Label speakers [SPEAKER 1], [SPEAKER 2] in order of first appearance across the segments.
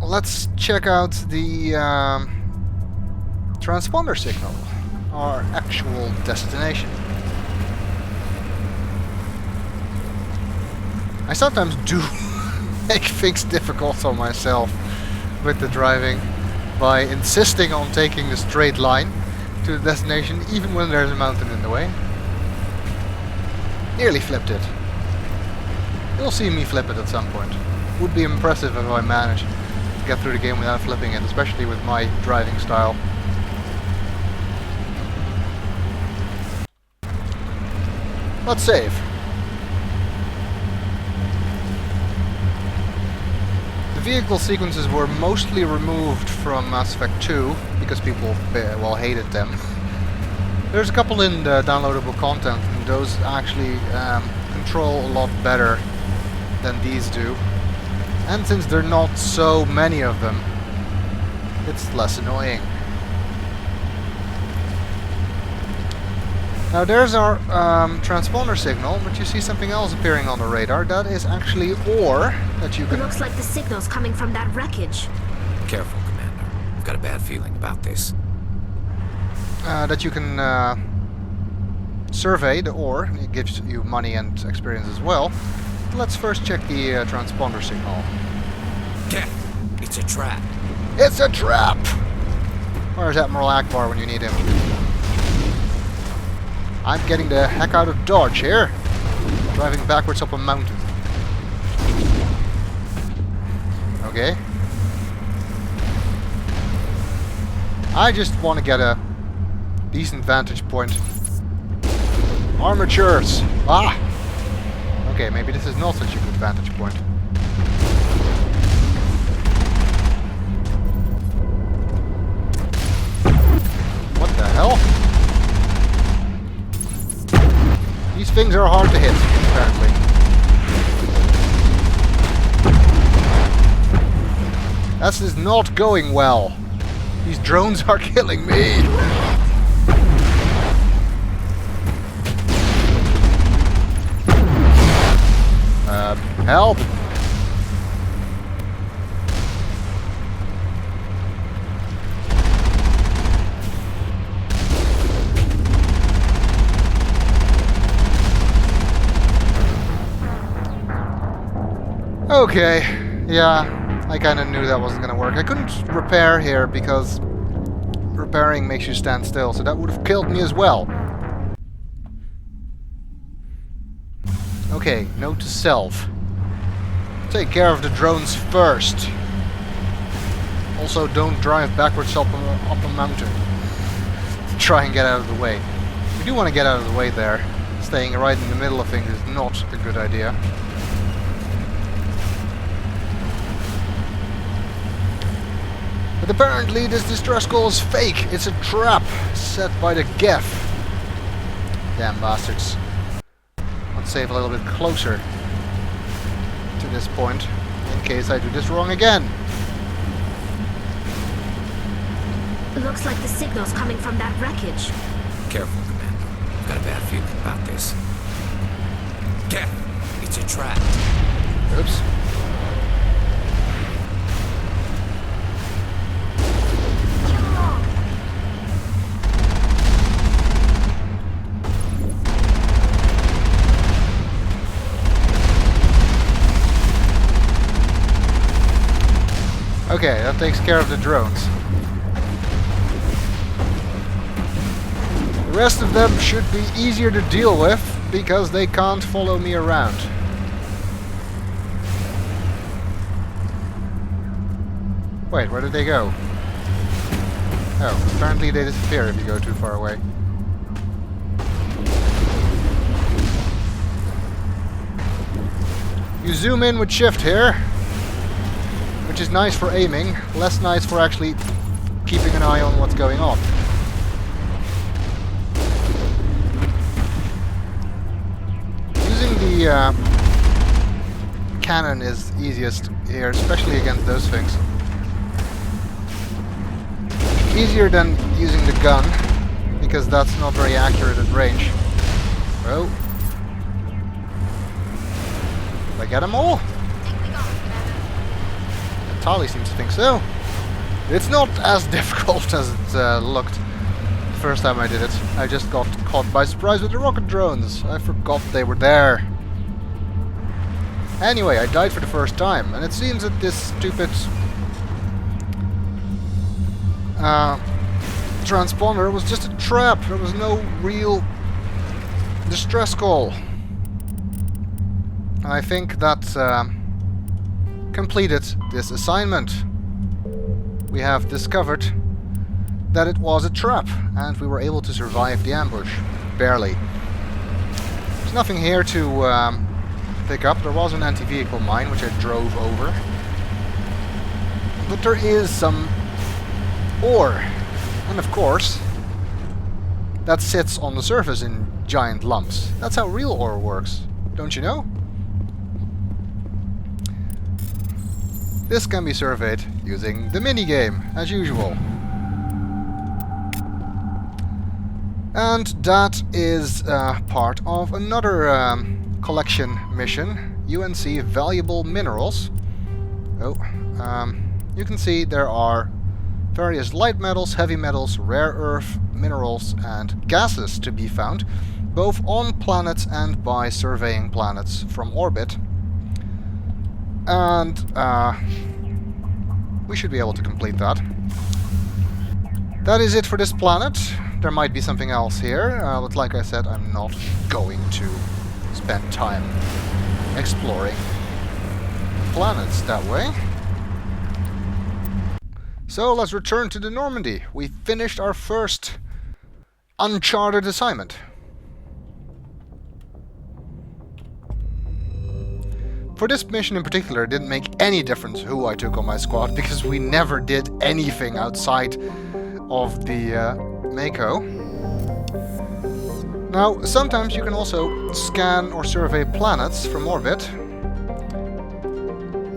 [SPEAKER 1] let's check out the transponder signal, our actual destination. I sometimes do make things difficult on myself with the driving by insisting on taking the straight line to the destination even when there's a mountain in the way. Nearly flipped it. You'll see me flip it at some point. Would be impressive if I managed to get through the game without flipping it, especially with my driving style. Let's save. The vehicle sequences were mostly removed from Mass Effect 2 because people, well, hated them. There's a couple in the downloadable content, and those actually control a lot better than these do. And since there are not so many of them, it's less annoying. Now there's our transponder signal, but you see something else appearing on the radar. That is actually ore that you can...
[SPEAKER 2] Looks like the signal's coming from that wreckage.
[SPEAKER 3] Careful, Commander. I've got a bad feeling about this.
[SPEAKER 1] that you can survey the ore. It gives you money and experience as well. Let's first check the transponder signal.
[SPEAKER 3] Geth, it's a trap.
[SPEAKER 1] It's a trap! Where's Admiral Akbar when you need him? I'm getting the heck out of Dodge here. Driving backwards up a mountain. Okay. I just want to get a decent vantage point. Armatures! Ah! Okay, maybe this is not such a good vantage point. What the hell? These things are hard to hit, apparently. This is not going well. These drones are killing me. Help! Okay, yeah, I kinda knew that wasn't gonna work. I couldn't repair here because repairing makes you stand still, so that would have killed me as well. Okay, note to self. Take care of the drones first. Also, don't drive backwards up a mountain. Try and get out of the way. We do want to get out of the way there. Staying right in the middle of things is not a good idea. But apparently this distress call is fake. It's a trap set by the Geth. Damn bastards. Let's save a little bit closer to this point, in case I do this wrong again.
[SPEAKER 2] It looks like the signal's coming from that wreckage.
[SPEAKER 3] Careful, Commander. I've got a bad feeling about this. Geth, it's a trap.
[SPEAKER 1] Oops. Okay, that takes care of the drones. The rest of them should be easier to deal with, because they can't follow me around. Wait, where did they go? Oh, apparently they disappear if you go too far away. You zoom in with shift here. Which is nice for aiming, less nice for actually keeping an eye on what's going on. Using the cannon is easiest here, especially against those things. Easier than using the gun, because that's not very accurate at range. Oh. Did I get them all? Tali seems to think so. It's not as difficult as it looked the first time I did it. I just got caught by surprise with the rocket drones. I forgot they were there. Anyway, I died for the first time, and it seems that this stupid transponder was just a trap. There was no real distress call. And I think that completed this assignment. We have discovered that it was a trap, and we were able to survive the ambush. Barely. There's nothing here to pick up. There was an anti-vehicle mine, which I drove over. But there is some ore. And of course, that sits on the surface in giant lumps. That's how real ore works, don't you know? This can be surveyed using the minigame, as usual. And that is part of another collection mission, UNC Valuable Minerals. You can see there are various light metals, heavy metals, rare earth, minerals and gases to be found, both on planets and by surveying planets from orbit. And we should be able to complete that. That is it for this planet. There might be something else here, but like I said, I'm not going to spend time exploring planets that way. So let's return to the Normandy. We finished our first uncharted assignment. For this mission in particular, it didn't make any difference who I took on my squad, because we never did anything outside of the Mako. Now, sometimes you can also scan or survey planets from orbit.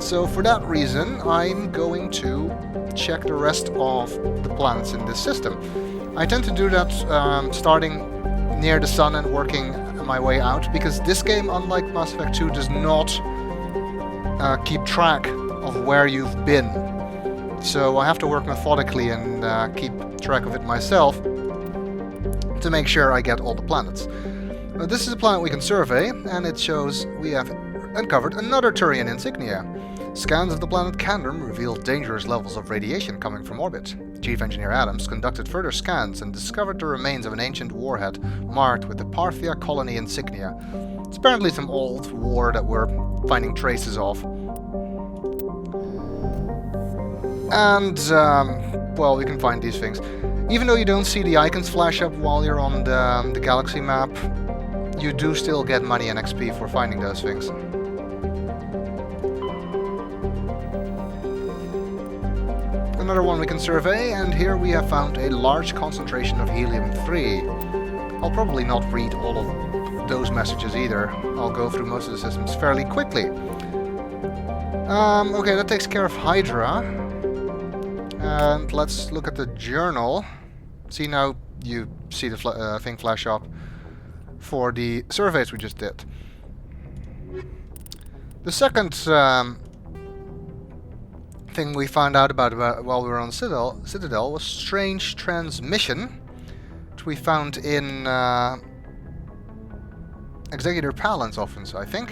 [SPEAKER 1] So for that reason, I'm going to check the rest of the planets in this system. I tend to do that starting near the sun and working my way out, because this game, unlike Mass Effect 2, does not keep track of where you've been. So I have to work methodically and keep track of it myself to make sure I get all the planets. Now, this is a planet we can survey, and it shows we have uncovered another Turian insignia. Scans of the planet Candrum revealed dangerous levels of radiation coming from orbit. Chief Engineer Adams conducted further scans and discovered the remains of an ancient warhead marked with the Parthia colony insignia. It's apparently some old war that we're finding traces of. And, well, we can find these things. Even though you don't see the icons flash up while you're on the galaxy map, you do still get money and XP for finding those things. Another one we can survey, and here we have found a large concentration of helium-3. I'll probably not read all of those messages either. I'll go through most of the systems fairly quickly. Okay, that takes care of Hydra. And let's look at the journal. See, now you see the thing flash up for the surveys we just did. The second thing we found out about while we were on Citadel was strange transmission, which we found in Executor Palin's office, I think.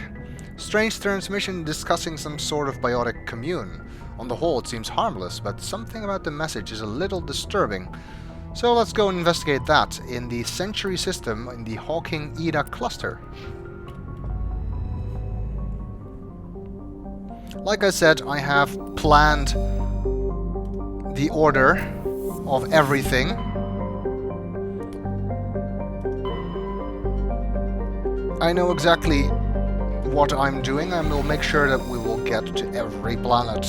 [SPEAKER 1] Strange transmission discussing some sort of biotic commune. On the whole, it seems harmless, but something about the message is a little disturbing. So let's go and investigate that in the Century system in the Hawking Ida cluster. Like I said, I have planned the order of everything. I know exactly what I'm doing, and we'll make sure that we will get to every planet.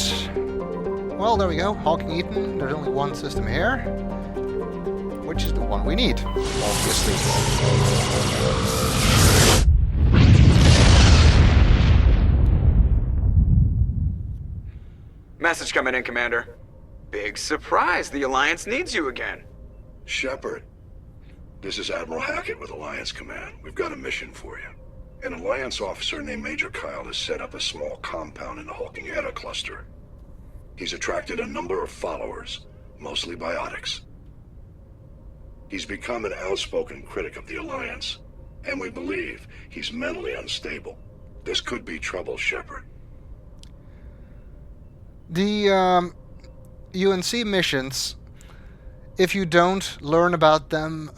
[SPEAKER 1] Well, there we go, Hawking Eden. There's only one system here, which is the one we need, obviously.
[SPEAKER 4] Message coming in, Commander. Big surprise, the Alliance needs you again.
[SPEAKER 5] Shepard, this is Admiral Hackett with Alliance Command. We've got a mission for you. An Alliance officer named Major Kyle has set up a small compound in the Hawking Etta cluster. He's attracted a number of followers, mostly biotics. He's become an outspoken critic of the Alliance, and we believe he's mentally unstable. This could be trouble, Shepard.
[SPEAKER 1] The UNC missions, if you don't learn about them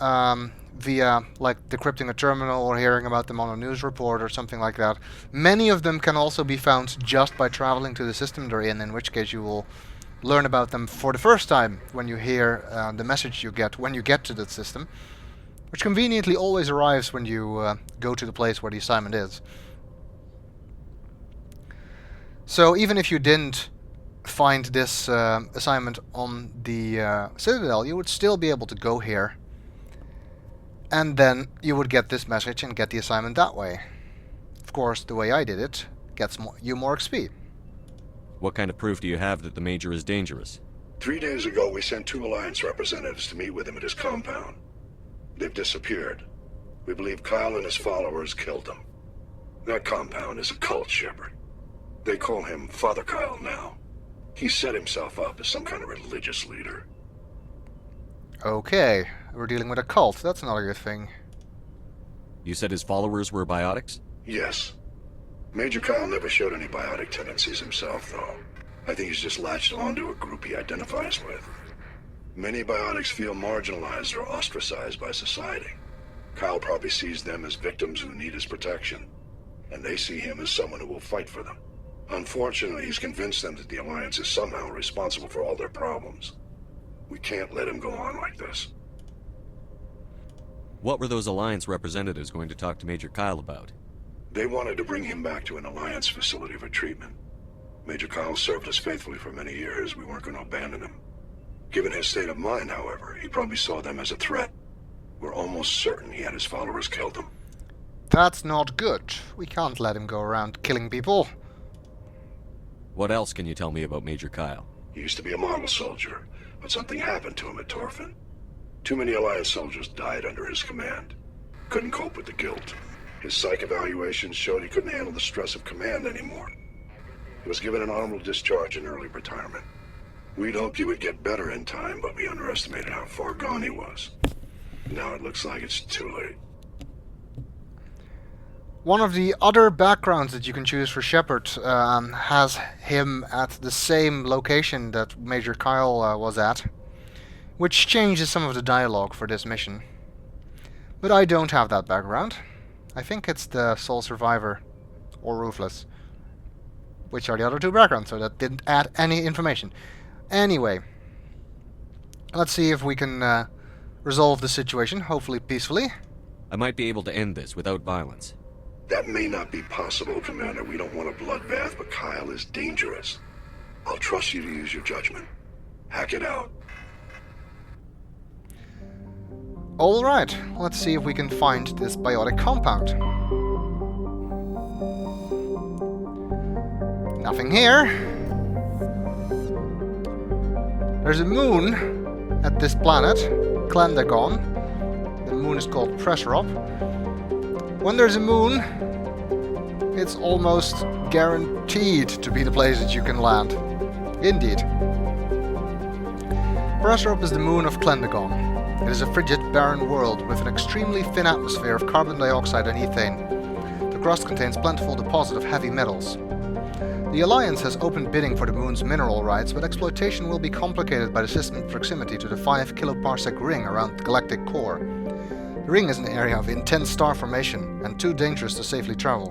[SPEAKER 1] via like decrypting a terminal or hearing about them on a news report or something like that, many of them can also be found just by traveling to the system they're in which case you will learn about them for the first time when you hear the message you get when you get to the system, which conveniently always arrives when you go to the place where the assignment is. So even if you didn't find this assignment on the Citadel, you would still be able to go here, and then you would get this message and get the assignment that way. Of course, the way I did it gets you more XP.
[SPEAKER 6] What kind of proof do you have that the Major is dangerous?
[SPEAKER 5] 3 days ago, we sent 2 Alliance representatives to meet with him at his compound. They've disappeared. We believe Kyle and his followers killed them. That compound is a cult, Shepard. They call him Father Kyle now. He set himself up as some kind of religious leader.
[SPEAKER 1] Okay, we're dealing with a cult. That's not a good thing.
[SPEAKER 6] You said his followers were biotics?
[SPEAKER 5] Yes. Major Kyle never showed any biotic tendencies himself, though. I think he's just latched onto a group he identifies with. Many biotics feel marginalized or ostracized by society. Kyle probably sees them as victims who need his protection, and they see him as someone who will fight for them. Unfortunately, he's convinced them that the Alliance is somehow responsible for all their problems. We can't let him go on like this.
[SPEAKER 6] What were those Alliance representatives going to talk to Major Kyle about?
[SPEAKER 5] They wanted to bring him back to an Alliance facility for treatment. Major Kyle served us faithfully for many years. We weren't going to abandon him. Given his state of mind, however, he probably saw them as a threat. We're almost certain he had his followers killed him.
[SPEAKER 1] That's not good. We can't let him go around killing people.
[SPEAKER 6] What else can you tell me about Major Kyle?
[SPEAKER 5] He used to be a model soldier, but something happened to him at Torfin. Too many Alliance soldiers died under his command. Couldn't cope with the guilt. His psych evaluations showed he couldn't handle the stress of command anymore. He was given an honorable discharge in early retirement. We'd hoped he would get better in time, but we underestimated how far gone he was. Now it looks like it's too late.
[SPEAKER 1] One of the other backgrounds that you can choose for Shepard has him at the same location that Major Kyle was at, which changes some of the dialogue for this mission. But I don't have that background. I think it's the Sole Survivor or Ruthless, which are the other 2 backgrounds, so that didn't add any information. Anyway, let's see if we can resolve the situation, hopefully peacefully.
[SPEAKER 6] I might be able to end this without violence.
[SPEAKER 5] That may not be possible, Commander. We don't want a bloodbath, but Kyle is dangerous. I'll trust you to use your judgment. Hack it out.
[SPEAKER 1] Alright, let's see if we can find this biotic compound. Nothing here. There's a moon at this planet, Clendagon. The moon is called Pressurop. When there's a moon, it's almost guaranteed to be the place that you can land. Indeed. Pressurop is the moon of Clendagon. It is a frigid, barren world with an extremely thin atmosphere of carbon dioxide and ethane. The crust contains plentiful deposit of heavy metals. The Alliance has opened bidding for the moon's mineral rights, but exploitation will be complicated by the system's proximity to the 5 kiloparsec ring around the galactic core. The ring is an area of intense star formation and too dangerous to safely travel.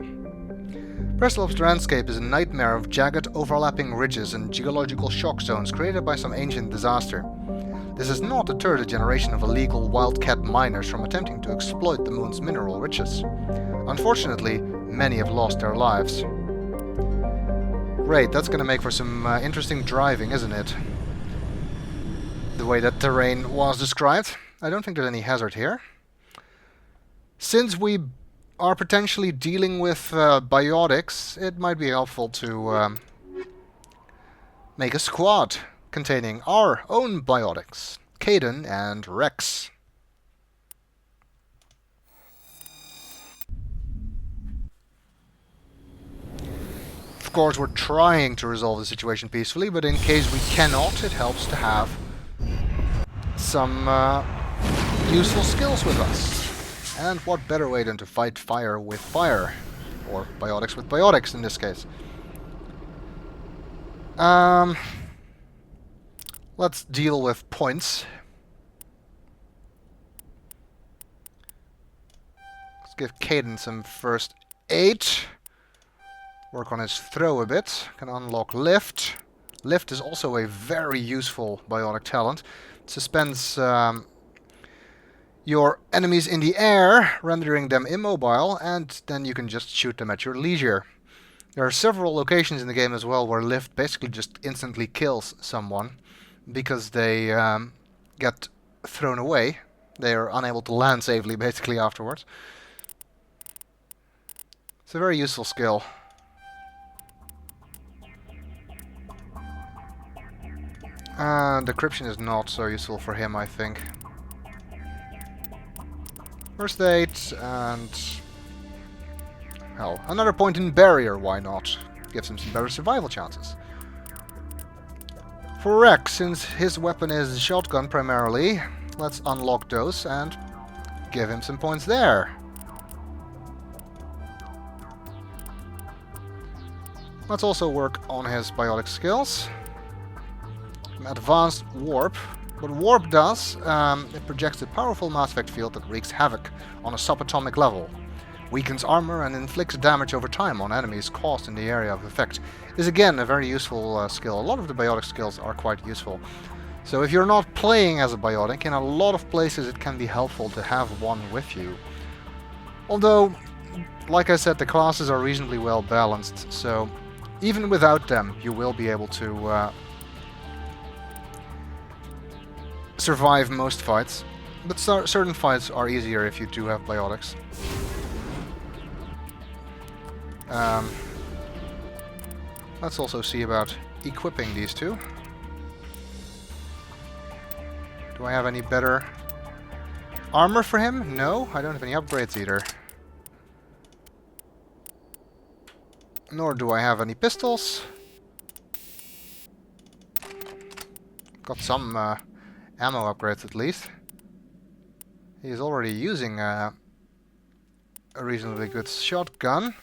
[SPEAKER 1] Pressurop's landscape is a nightmare of jagged, overlapping ridges and geological shock zones created by some ancient disaster. This has not deterred a generation of illegal wildcat miners from attempting to exploit the moon's mineral riches. Unfortunately, many have lost their lives. Great, that's gonna make for some interesting driving, isn't it? The way that terrain was described. I don't think there's any hazard here. Since we are potentially dealing with biotics, it might be helpful to make a squad containing our own biotics, Caden and Rex. Of course, we're trying to resolve the situation peacefully, but in case we cannot, it helps to have some useful skills with us. And what better way than to fight fire with fire? Or biotics with biotics in this case. Let's deal with points. Let's give Caden some first aid. Work on his throw a bit. Can unlock lift. Lift is also a very useful biotic talent. It suspends your enemies in the air, rendering them immobile, and then you can just shoot them at your leisure. There are several locations in the game as well where lift basically just instantly kills someone because they get thrown away. They are unable to land safely basically afterwards. It's a very useful skill. And decryption is not so useful for him, I think. First aid and... hell, another point in barrier, why not? Gives him some better survival chances. For Rex, since his weapon is shotgun primarily, let's unlock those and give him some points there. Let's also work on his biotic skills. Advanced Warp. What Warp does, it projects a powerful mass effect field that wreaks havoc on a subatomic level. Weakens armor and inflicts damage over time on enemies caused in the area of effect. Is again a very useful skill. A lot of the biotic skills are quite useful. So if you're not playing as a biotic, in a lot of places it can be helpful to have one with you. Although, like I said, the classes are reasonably well balanced, so even without them you will be able to survive most fights, but certain fights are easier if you do have biotics. Let's also see about equipping these two. Do I have any better armor for him? No, I don't have any upgrades either. Nor do I have any pistols. Got some ammo upgrades at least. He's already using a reasonably good shotgun.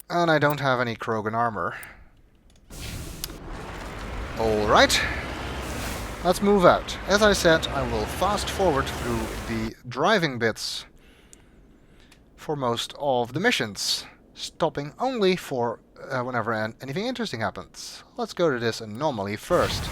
[SPEAKER 1] And I don't have any Krogan armor. Alright. Let's move out. As I said, I will fast forward through the driving bits for most of the missions, stopping only for whenever anything interesting happens. Let's go to this anomaly first.